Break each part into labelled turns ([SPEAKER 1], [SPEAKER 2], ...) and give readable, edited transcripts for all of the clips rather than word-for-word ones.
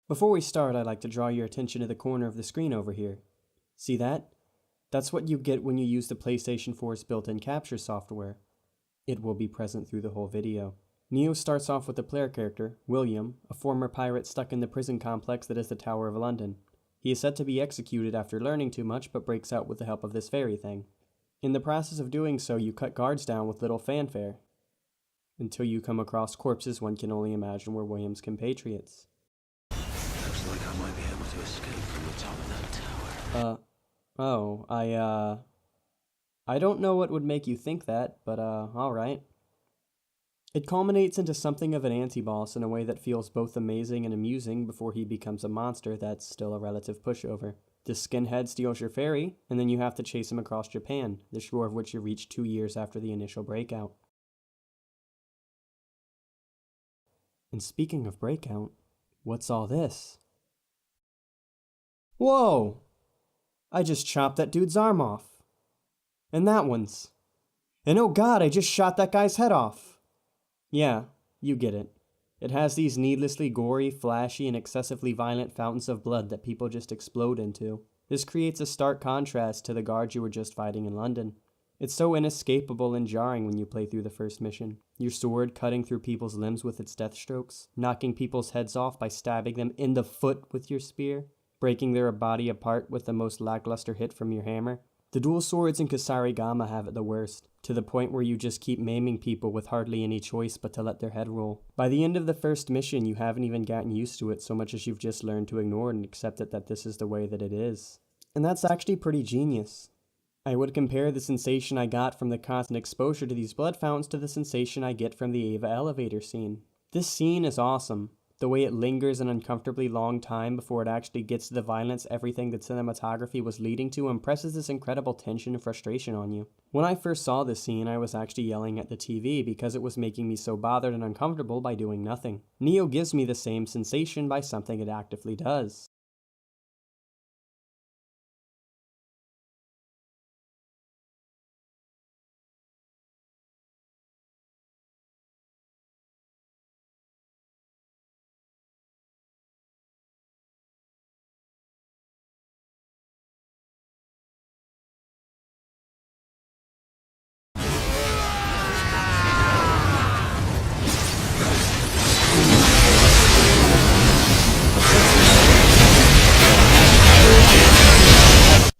[SPEAKER 1] Before we start, I'd like to draw your attention to the corner of the screen over here. See that? That's what you get when you use the PlayStation 4's built-in capture software. It will be present through the whole video. Nioh starts off with the player character, William, a former pirate stuck in the prison complex that is the Tower of London. He is said to be executed after learning too much, but breaks out with the help of this fairy thing. In the process of doing so, you cut guards down with little fanfare, until you come across corpses one can only imagine were William's compatriots.
[SPEAKER 2] Looks like I might be able to escape from the top of that tower.
[SPEAKER 1] I don't know what would make you think that, but alright. It culminates into something of an anti-boss in a way that feels both amazing and amusing before he becomes a monster that's still a relative pushover. This skinhead steals your ferry, and then you have to chase him across Japan, the shore of which you reach 2 years after the initial breakout. And speaking of breakout, what's all this? Whoa! I just chopped that dude's arm off. And that one's. And oh god, I just shot that guy's head off. Yeah, you get it. It has these needlessly gory, flashy, and excessively violent fountains of blood that people just explode into. This creates a stark contrast to the guards you were just fighting in London. It's so inescapable and jarring when you play through the first mission. Your sword cutting through people's limbs with its death strokes, knocking people's heads off by stabbing them in the foot with your spear, breaking their body apart with the most lackluster hit from your hammer. The dual swords in Kusarigama have it the worst, to the point where you just keep maiming people with hardly any choice but to let their head roll. By the end of the first mission, you haven't even gotten used to it so much as you've just learned to ignore it and accept it that this is the way that it is. And that's actually pretty genius. I would compare the sensation I got from the constant exposure to these blood fountains to the sensation I get from the Ava elevator scene. This scene is awesome. The way it lingers an uncomfortably long time before it actually gets to the violence everything that cinematography was leading to impresses this incredible tension and frustration on you. When I first saw this scene, I was actually yelling at the TV because it was making me so bothered and uncomfortable by doing nothing. Nioh gives me the same sensation by something it actively does.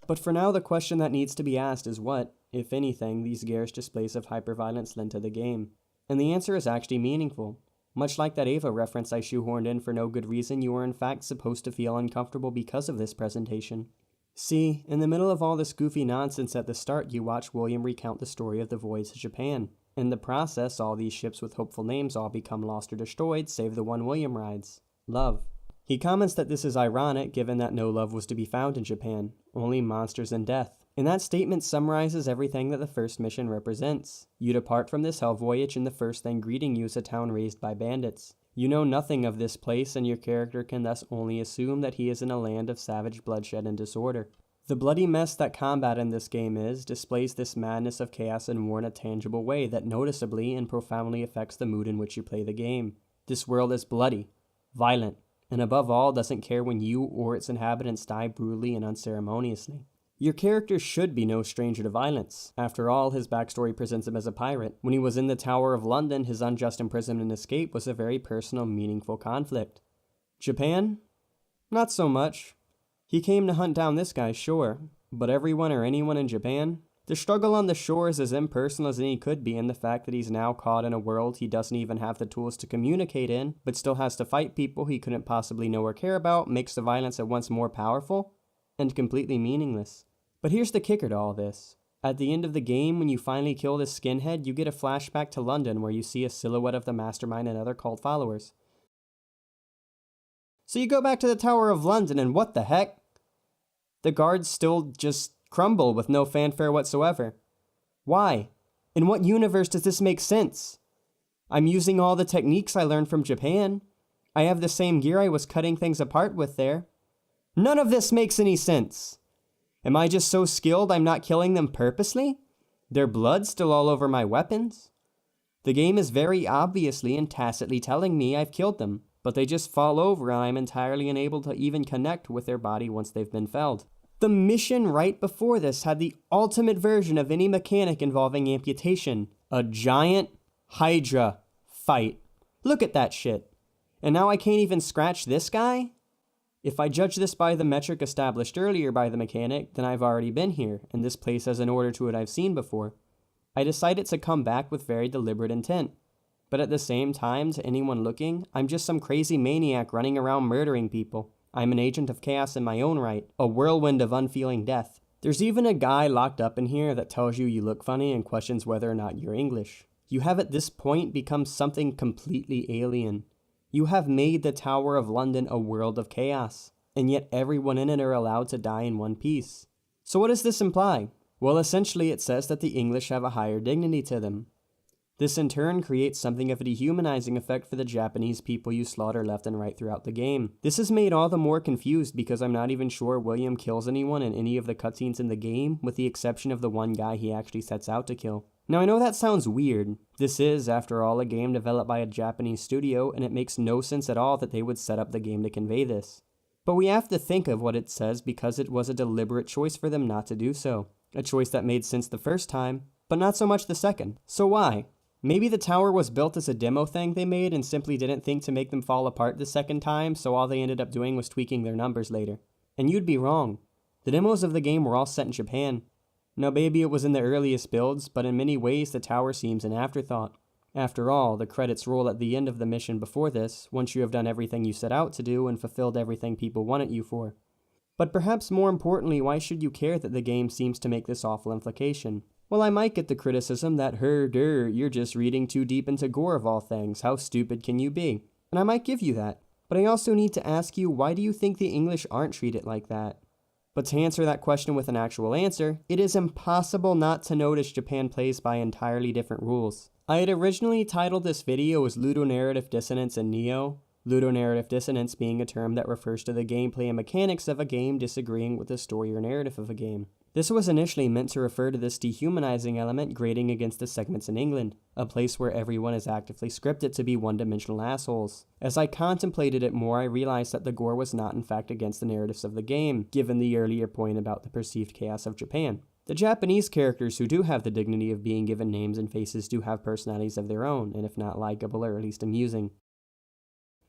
[SPEAKER 1] But for now, the question that needs to be asked is what, if anything, these garish displays of hyperviolence lend to the game. And the answer is actually meaningful. Much like that Ava reference I shoehorned in for no good reason, you are in fact supposed to feel uncomfortable because of this presentation. See, in the middle of all this goofy nonsense at the start, you watch William recount the story of the voyage to Japan. In the process, all these ships with hopeful names all become lost or destroyed, save the one William rides. Love. He comments that this is ironic given that no love was to be found in Japan, only monsters and death. And that statement summarizes everything that the first mission represents. You depart from this hell voyage and the first thing greeting you is a town raised by bandits. You know nothing of this place and your character can thus only assume that he is in a land of savage bloodshed and disorder. The bloody mess that combat in this game displays this madness of chaos and war in a tangible way that noticeably and profoundly affects the mood in which you play the game. This world is bloody, violent, and above all doesn't care when you or its inhabitants die brutally and unceremoniously. Your character should be no stranger to violence. After all, his backstory presents him as a pirate. When he was in the Tower of London, his unjust imprisonment and escape was a very personal, meaningful conflict. Japan? Not so much. He came to hunt down this guy, sure, but everyone or anyone in Japan? The struggle on the shore is as impersonal as any could be, and the fact that he's now caught in a world he doesn't even have the tools to communicate in, but still has to fight people he couldn't possibly know or care about, makes the violence at once more powerful and completely meaningless. But here's the kicker to all this. At the end of the game, when you finally kill this skinhead, you get a flashback to London where you see a silhouette of the mastermind and other cult followers. So you go back to the Tower of London and what the heck? The guards still just crumble with no fanfare whatsoever. Why? In what universe does this make sense? I'm using all the techniques I learned from Japan. I have the same gear I was cutting things apart with there. None of this makes any sense. Am I just so skilled I'm not killing them purposely? Their blood's still all over my weapons. The game is very obviously and tacitly telling me I've killed them, but they just fall over and I'm entirely unable to even connect with their body once they've been felled. The mission right before this had the ultimate version of any mechanic involving amputation. A giant Hydra fight. Look at that shit. And now I can't even scratch this guy? If I judge this by the metric established earlier by the mechanic, then I've already been here, and this place has an order to it I've seen before. I decided to come back with very deliberate intent. But at the same time, to anyone looking, I'm just some crazy maniac running around murdering people. I'm an agent of chaos in my own right, a whirlwind of unfeeling death. There's even a guy locked up in here that tells you look funny and questions whether or not you're English. You have at this point become something completely alien. You have made the Tower of London a world of chaos, and yet everyone in it are allowed to die in one piece. So what does this imply? Well, essentially it says that the English have a higher dignity to them. This in turn creates something of a dehumanizing effect for the Japanese people you slaughter left and right throughout the game. This is made all the more confused because I'm not even sure William kills anyone in any of the cutscenes in the game, with the exception of the one guy he actually sets out to kill. Now I know that sounds weird. This is, after all, a game developed by a Japanese studio, and it makes no sense at all that they would set up the game to convey this. But we have to think of what it says because it was a deliberate choice for them not to do so. A choice that made sense the first time, but not so much the second. So why? Maybe the tower was built as a demo thing they made and simply didn't think to make them fall apart the second time, so all they ended up doing was tweaking their numbers later. And you'd be wrong. The demos of the game were all set in Japan. Now maybe it was in the earliest builds, but in many ways the tower seems an afterthought. After all, the credits roll at the end of the mission before this, once you have done everything you set out to do and fulfilled everything people wanted you for. But perhaps more importantly, why should you care that the game seems to make this awful implication? Well, I might get the criticism that, you're just reading too deep into Gore of all things, how stupid can you be? And I might give you that. But I also need to ask you, why do you think the English aren't treated like that? But to answer that question with an actual answer, it is impossible not to notice Japan plays by entirely different rules. I had originally titled this video as Ludonarrative Dissonance in Nioh, ludonarrative dissonance being a term that refers to the gameplay and mechanics of a game disagreeing with the story or narrative of a game. This was initially meant to refer to this dehumanizing element grating against the segments in England, a place where everyone is actively scripted to be one-dimensional assholes. As I contemplated it more, I realized that the gore was not in fact against the narratives of the game, given the earlier point about the perceived chaos of Japan. The Japanese characters who do have the dignity of being given names and faces do have personalities of their own, and if not likable or at least amusing.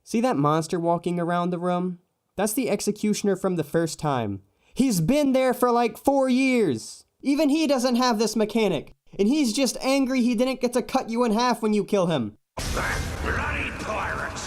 [SPEAKER 1] See that monster walking around the room? That's the executioner from the first time. He's been there for like 4 years. Even he doesn't have this mechanic. And he's just angry he didn't get to cut you in half when you kill him.
[SPEAKER 3] That bloody pirate!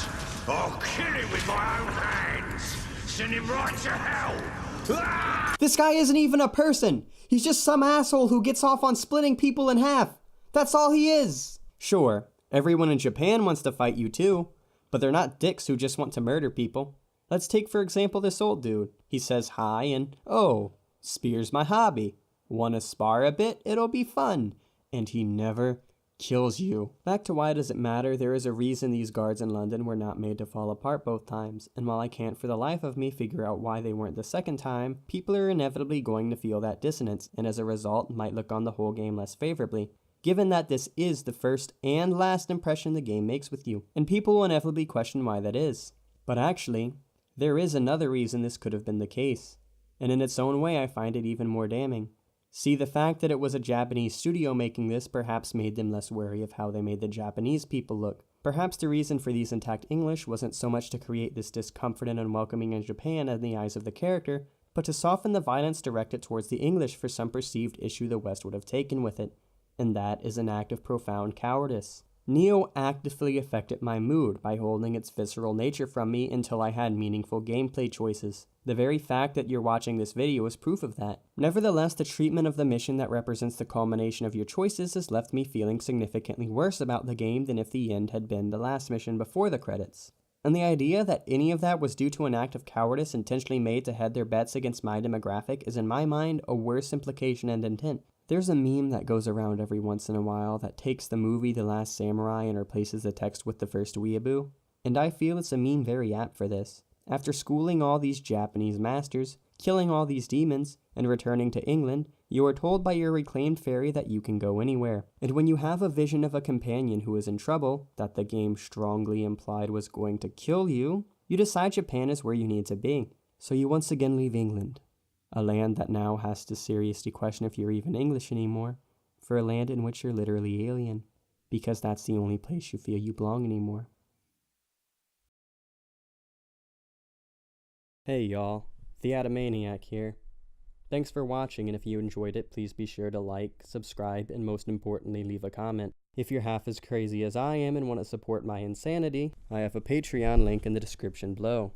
[SPEAKER 3] I'll kill him with my own hands! Send him right to hell! Ah!
[SPEAKER 1] This guy isn't even a person. He's just some asshole who gets off on splitting people in half. That's all he is. Sure, everyone in Japan wants to fight you too. But they're not dicks who just want to murder people. Let's take for example this old dude. He says hi and, oh, spear's my hobby. Wanna spar a bit? It'll be fun. And he never kills you. Back to why does it matter, there is a reason these guards in London were not made to fall apart both times. And while I can't for the life of me figure out why they weren't the second time, people are inevitably going to feel that dissonance, and as a result might look on the whole game less favorably. Given that this is the first and last impression the game makes with you, and people will inevitably question why that is. But actually, there is another reason this could have been the case, and in its own way I find it even more damning. See, the fact that it was a Japanese studio making this perhaps made them less wary of how they made the Japanese people look. Perhaps the reason for these intact English wasn't so much to create this discomfort and unwelcoming in Japan in the eyes of the character, but to soften the violence directed towards the English for some perceived issue the West would have taken with it. And that is an act of profound cowardice. Nioh actively affected my mood by holding its visceral nature from me until I had meaningful gameplay choices. The very fact that you're watching this video is proof of that. Nevertheless, the treatment of the mission that represents the culmination of your choices has left me feeling significantly worse about the game than if the end had been the last mission before the credits. And the idea that any of that was due to an act of cowardice intentionally made to head their bets against my demographic is in my mind a worse implication and intent. There's a meme that goes around every once in a while that takes the movie The Last Samurai and replaces the text with the first weeaboo, and I feel it's a meme very apt for this. After schooling all these Japanese masters, killing all these demons, and returning to England, you are told by your reclaimed fairy that you can go anywhere. And when you have a vision of a companion who is in trouble, that the game strongly implied was going to kill you, you decide Japan is where you need to be. So you once again leave England, a land that now has to seriously question if you're even English anymore, for a land in which you're literally alien, because that's the only place you feel you belong anymore. Hey y'all, the Atomaniac here. Thanks for watching, and if you enjoyed it, please be sure to like, subscribe, and most importantly, leave a comment. If you're half as crazy as I am and want to support my insanity, I have a Patreon link in the description below.